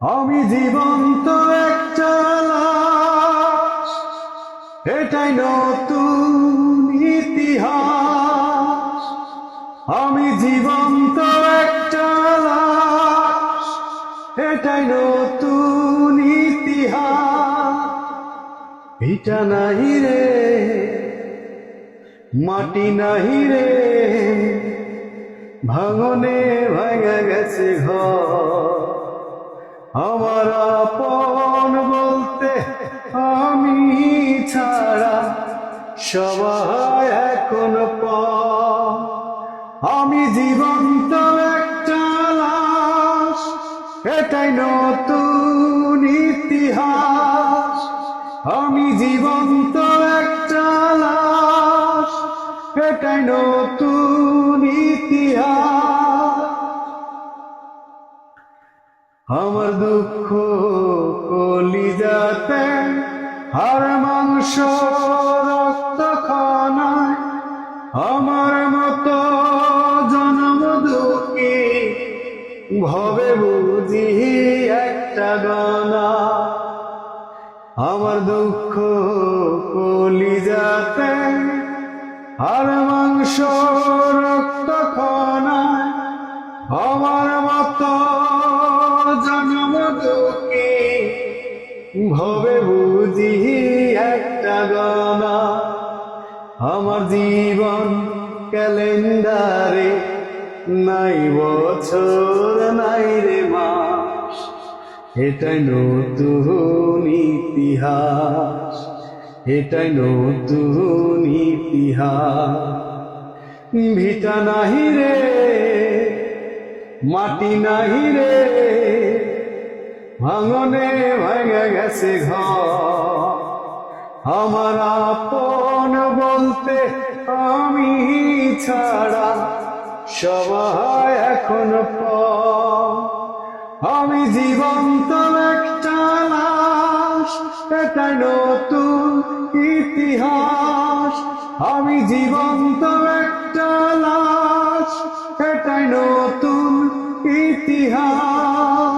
আমি জীবন্ত একটা লাশ, এটাই নতুন ইতিহাস। আমি জীবন্ত একটা লাশ, এটাই নতুন ইতিহাস। এটা নাহি রে, মাটি নাহি রে, ভাঙনে ভাঙা গেছে ঘর। আমার আপন বলতে আমি ছাড়া সবাই এখন পর। আমি জীবন্ত একটা লাশ, এটাই নতুন ইতিহাস। আমি জীবন্ত একটা লাশ, এটাই নতুন ইতিহাস। আমার দুঃখ কলিজাতে, হাড় মাংস রক্ত খানায়, আমার মতো জন্ম দুঃখী ভবে বুঝি একটা গানা। আমার দুঃখ কলিজাতে, হাড় মাংস রক্ত খানায়, আমার মতো জন্ম দুঃখী ভবে বুঝি একটা গানা। আমার জীবন ক্যালেন্ডারে নাই বছর নাই রে মাস, এটাই নতুন ইতিহাস, এটাই নতুন ইতিহাস। ভিটা নাহি রে, মাটি নাহি রে, ভাঙনে ভাঙা গেছে ঘর। আমার আপন বলতে আমি ছাড়া সবাই এখন পর। আমি জীবন্ত একটা লাশ, এটাই নতুন ইতিহাস। আমি জীবন্ত একটা লাশ, এটাই নতুন ইতিহাস।